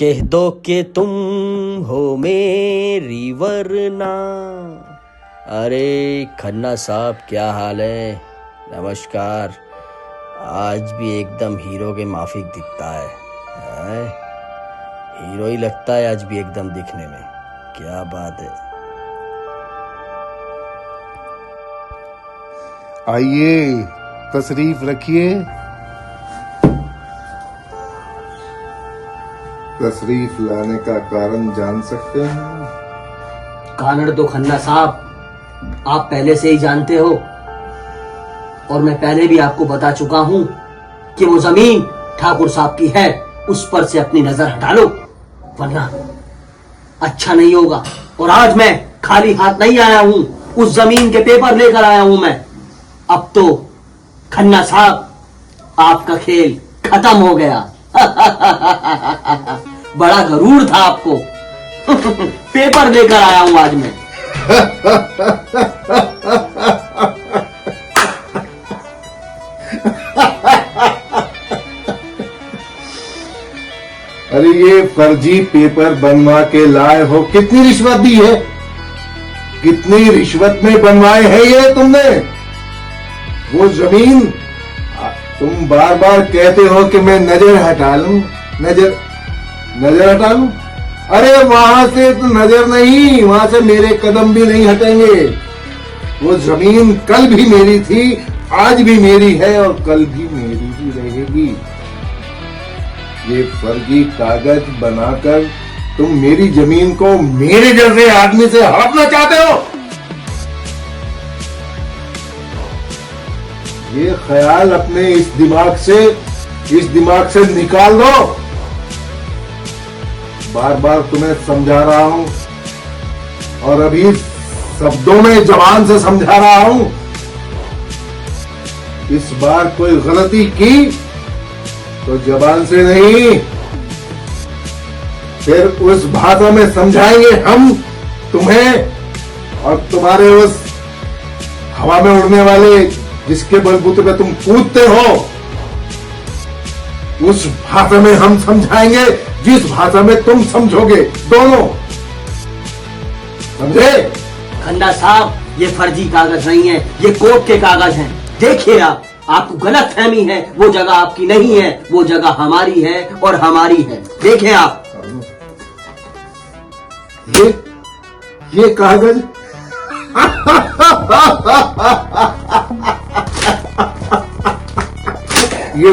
कह दो कि तुम हो मेरी वरना। अरे खन्ना साहब, क्या हाल है? नमस्कार। आज भी एकदम हीरो के माफिक दिखता है? हीरो ही लगता है आज भी एकदम दिखने में। क्या बात है। आइए, तशरीफ रखिए। तशरीफ लाने का कारण जान सकते हैं? कारण तो खन्ना साहब आप पहले से ही जानते हो, और मैं पहले भी आपको बता चुका हूं कि वो जमीन ठाकुर साहब की है, उस पर से अपनी नजर हटा लो वरना अच्छा नहीं होगा। और आज मैं खाली हाथ नहीं आया हूं, उस जमीन के पेपर लेकर आया हूं मैं। अब तो खन्ना साहब आपका खेल खत्म हो गया। बड़ा गरूर था आपको। पेपर लेकर आया हूं आज मैं। अरे ये फर्जी पेपर बनवा के लाए हो, कितनी रिश्वत दी है? कितनी रिश्वत में बनवाए हैं ये तुमने? वो जमीन तुम बार बार कहते हो कि मैं नजर हटा लूं, नजर हटा लूं। अरे वहां से तो नजर नहीं, वहां से मेरे कदम भी नहीं हटेंगे। वो जमीन कल भी मेरी थी, आज भी मेरी है और कल भी मेरी ही रहेगी। ये फर्जी कागज बनाकर तुम मेरी जमीन को मेरे जैसे आदमी से हड़पना चाहते हो। ये ख्याल अपने इस दिमाग से निकाल दो। बार बार तुम्हें समझा रहा हूं और अभी शब्दों में जबान से समझा रहा हूं। इस बार कोई गलती की तो जबान से नहीं, फिर उस भाषा में समझाएंगे हम तुम्हें। और तुम्हारे उस हवा में उड़ने वाले जिसके बलबूते पे तुम कूदते हो, उस भाषा में हम समझाएंगे जिस भाषा में तुम समझोगे। दोनों समझे? खन्ना साहब ये फर्जी कागज नहीं है, ये कोर्ट के कागज हैं। देखिए आपको गलत फहमी है, वो जगह आपकी नहीं है, वो जगह हमारी है और हमारी है। देखें आप, ये कागज ये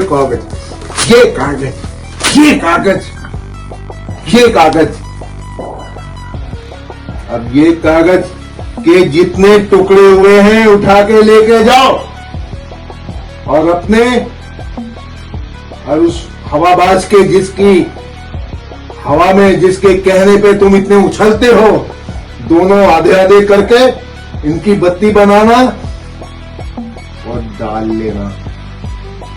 कागज अब ये कागज के जितने टुकड़े हुए हैं उठा के लेके जाओ और अपने और उस हवाबाज के जिसकी हवा में जिसके कहने पे तुम इतने उछलते हो, दोनों आधे आधे करके इनकी बत्ती बनाना और डाल लेना।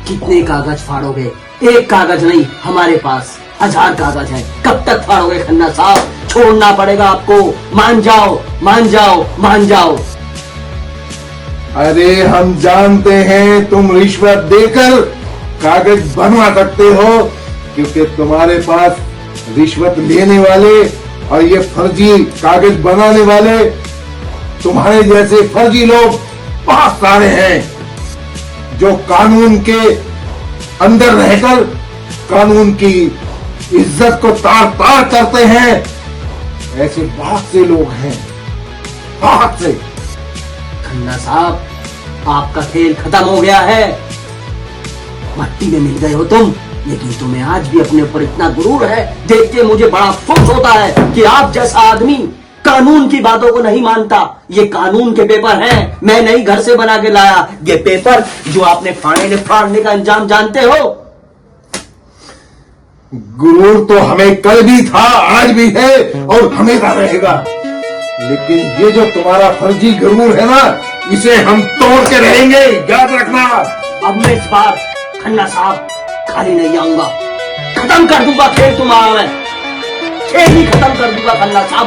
कितने कागज फाड़ोगे? एक कागज नहीं, हमारे पास 1000 कागज है। कब तक फाड़ोगे खन्ना साहब? छोड़ना पड़ेगा आपको। मान जाओ, मान जाओ, मान जाओ। अरे हम जानते हैं तुम रिश्वत देकर कागज बनवा सकते हो, क्योंकि तुम्हारे पास रिश्वत लेने वाले और ये फर्जी कागज बनाने वाले तुम्हारे जैसे फर्जी लोग बहुत सारे हैं, जो कानून के अंदर रहकर कानून की इज्जत को तार तार करते हैं। ऐसे बहुत से लोग हैं, बहुत से। खन्ना साहब आपका खेल खत्म हो गया है। मट्टी में मिल गए हो तुम, लेकिन तुम्हें आज भी अपने ऊपर इतना गुरूर है। देख के मुझे बड़ा अफसोस होता है कि आप जैसा आदमी कानून की बातों को नहीं मानता। ये कानून के पेपर हैं, मैं नहीं घर से बना के लाया। ये पेपर जो आपने फाड़ने का अंजाम जानते हो। गुरूर तो हमें कल भी था, आज भी है और हमेशा रहेगा। लेकिन ये जो तुम्हारा फर्जी गुरूर है ना, इसे हम तोड़ के रहेंगे, याद रखना। अब मैं इस बार खन्ना साहब खाली नहीं आऊंगा। खत्म कर दूंगा खेल तुम्हारा मैं। खेल ही खत्म कर दूंगा खन्ना साहब।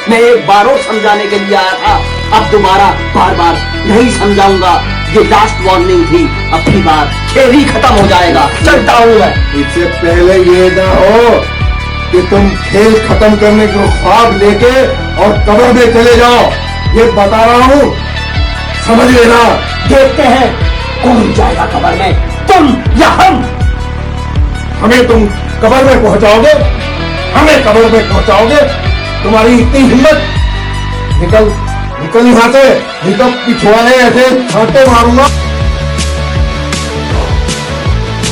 मैं एक बार और समझाने के लिए आया था, अब दोबारा बार बार नहीं समझाऊंगा। ये लास्ट वार्निंग थी, अपनी बात खेल ही खत्म हो जाएगा। चलता हूं मैं। इससे पहले ये ना हो कि तुम खेल खत्म करने को ख्वाब लेके और कब्र में चले जाओ। ये बता रहा हूं, समझ लेना। देखते हैं कौन जाएगा कब्र में, तुम या हम। हमें तुम कब्र में पहुंचाओगे, हमें कब्र में पहुंचाओगे। तुम्हारी इतनी हिम्मत, निकल निकल यहां से, नहीं तो पिछवाड़े ऐसे छांटे मारूंगा।